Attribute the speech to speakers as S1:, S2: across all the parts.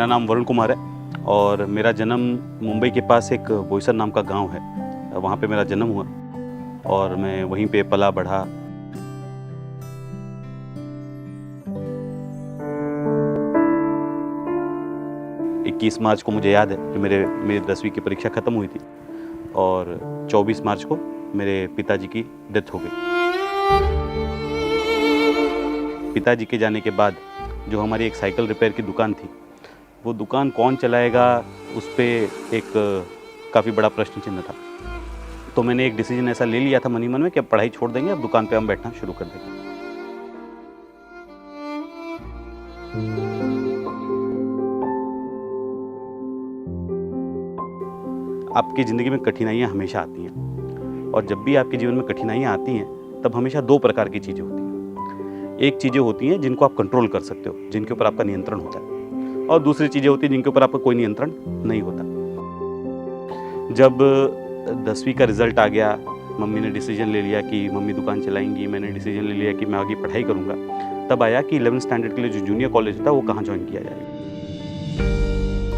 S1: नाम वरुण कुमार है और मेरा जन्म मुंबई के पास एक बोईसर नाम का गांव है, वहाँ पे मेरा जन्म हुआ और मैं वहीं पे पला बढ़ा। इक्कीस मार्च को मुझे याद है कि मेरी 10वीं की परीक्षा ख़त्म हुई थी और 24 मार्च को मेरे पिताजी की डेथ हो गई। पिताजी के जाने के बाद जो हमारी एक साइकिल रिपेयर की दुकान थी, वो दुकान कौन चलाएगा उस पर एक काफ़ी बड़ा प्रश्न चिन्ह था। तो मैंने एक डिसीजन ऐसा ले लिया था मनी मन में कि अब पढ़ाई छोड़ देंगे, अब दुकान पे हम बैठना शुरू कर देंगे। आपकी ज़िंदगी में कठिनाइयाँ हमेशा आती हैं और जब भी आपके जीवन में कठिनाइयाँ आती हैं तब हमेशा दो प्रकार की चीज़ें होती हैं। एक चीज़ें होती हैं जिनको आप कंट्रोल कर सकते हो, जिनके ऊपर आपका नियंत्रण होता है, और दूसरी चीज़ें होती हैं जिनके ऊपर आपका कोई नियंत्रण नहीं होता। जब 10वीं का रिज़ल्ट आ गया, मम्मी ने डिसीजन ले लिया कि मम्मी दुकान चलाएंगी, मैंने डिसीजन ले लिया कि मैं आगे पढ़ाई करूँगा। तब आया कि 11th स्टैंडर्ड के लिए जो जूनियर कॉलेज था वो कहाँ ज्वाइन किया जाएगा।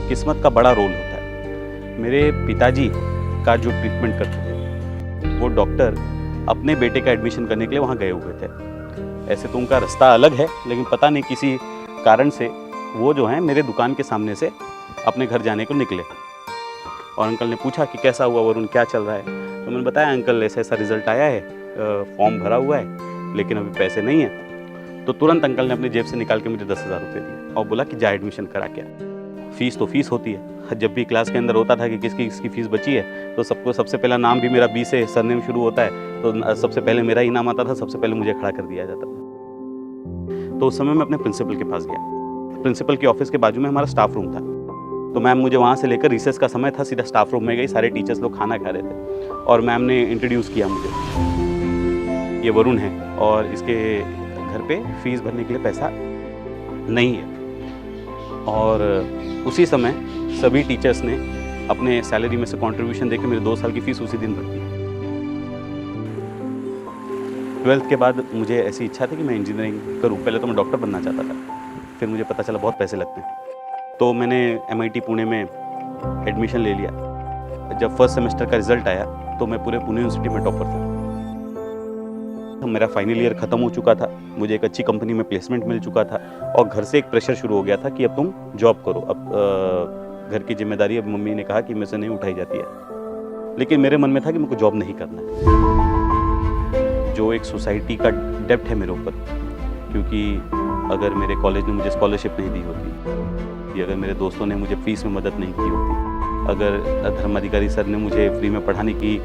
S1: किस्मत का बड़ा रोल होता है। मेरे पिताजी का जो ट्रीटमेंट करते थे वो डॉक्टर अपने बेटे का एडमिशन करने के लिए वहाँ गए हुए थे। ऐसे तो उनका रास्ता अलग है, लेकिन पता नहीं किसी कारण से वो जो है मेरे दुकान के सामने से अपने घर जाने को निकले और अंकल ने पूछा कि कैसा हुआ वरुण, क्या चल रहा है। तो मैंने बताया अंकल ऐसा ऐसा रिज़ल्ट आया है, फॉर्म भरा हुआ है लेकिन अभी पैसे नहीं है। तो तुरंत अंकल ने अपनी जेब से निकाल के मुझे 10,000 रुपये दिए और बोला कि जा एडमिशन करा के। फ़ीस तो फ़ीस होती है। जब भी क्लास के अंदर होता था कि किसकी फ़ीस बची है तो सबको सबसे पहला नाम भी मेरा बी से सरनेम शुरू होता है, तो सबसे पहले मेरा ही नाम आता था, सबसे पहले मुझे खड़ा कर दिया जाता था। तो उस समय मैं अपने प्रिंसिपल के पास गया। प्रिंसिपल के ऑफिस के बाजू में हमारा स्टाफ रूम था, तो मैम मुझे वहाँ से लेकर रिसेस का समय था, सीधा स्टाफ रूम में गई। सारे टीचर्स लोग खाना खा रहे थे और मैम ने इंट्रोड्यूस किया मुझे, ये वरुण है और इसके घर पे फीस भरने के लिए पैसा नहीं है। और उसी समय सभी टीचर्स ने अपने सैलरी में से कंट्रीब्यूशन देके मेरे 2 साल की फ़ीस उसी दिन भर दी। 12th के बाद मुझे ऐसी इच्छा थी कि मैं इंजीनियरिंग करूं। पहले तो मैं डॉक्टर बनना चाहता था, फिर मुझे पता चला बहुत पैसे लगते हैं, तो मैंने MIT पुणे में एडमिशन ले लिया। जब फर्स्ट सेमेस्टर का रिज़ल्ट आया तो मैं पूरे पुणे यूनिवर्सिटी में टॉपर था। मेरा फाइनल ईयर ख़त्म हो चुका था, मुझे एक अच्छी कंपनी में प्लेसमेंट मिल चुका था और घर से एक प्रेशर शुरू हो गया था कि अब तुम जॉब करो। अब घर की जिम्मेदारी अब मम्मी ने कहा कि मेरे से नहीं उठाई जाती है, लेकिन मेरे मन में था कि मुझे जॉब नहीं करना है। जो एक सोसाइटी का डेब्ट है मेरे ऊपर, क्योंकि अगर मेरे कॉलेज ने मुझे स्कॉलरशिप नहीं दी होती, अगर मेरे दोस्तों ने मुझे फीस में मदद नहीं की होती, अगर धर्माधिकारी सर ने मुझे फ्री में पढ़ाने की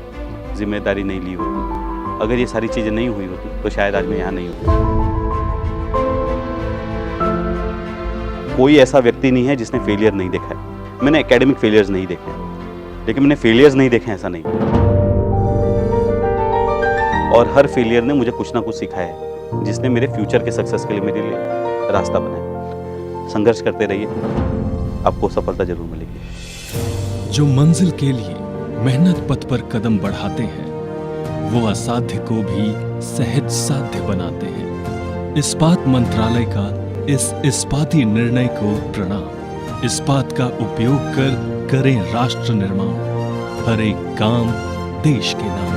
S1: जिम्मेदारी नहीं ली होती, अगर ये सारी चीज़ें नहीं हुई होती तो शायद आज मैं यहाँ नहीं होता। कोई ऐसा व्यक्ति नहीं है जिसने फेलियर नहीं देखा है। मैंने एकेडमिक फेलियर्स नहीं देखे हैं, लेकिन मैंने फेलियर्स नहीं देखे ऐसा नहीं। और हर फेलियर ने मुझे कुछ ना कुछ सिखाया है, जिसने मेरे फ्यूचर के सक्सेस के लिए मेरे लिए रास्ता बनाया। संघर्ष करते रहिए, आपको सफलता जरूर मिलेगी।
S2: जो मंजिल के लिए मेहनत पथ पर कदम बढ़ाते हैं, वो असाध्य को भी सहज साध्य बनाते हैं। इस्पात मंत्रालय का इस इस्पाती निर्णय को प्रणाम। इस्पात का उपयोग कर करें राष्ट्र निर्माण, हर एक काम देश के नाम।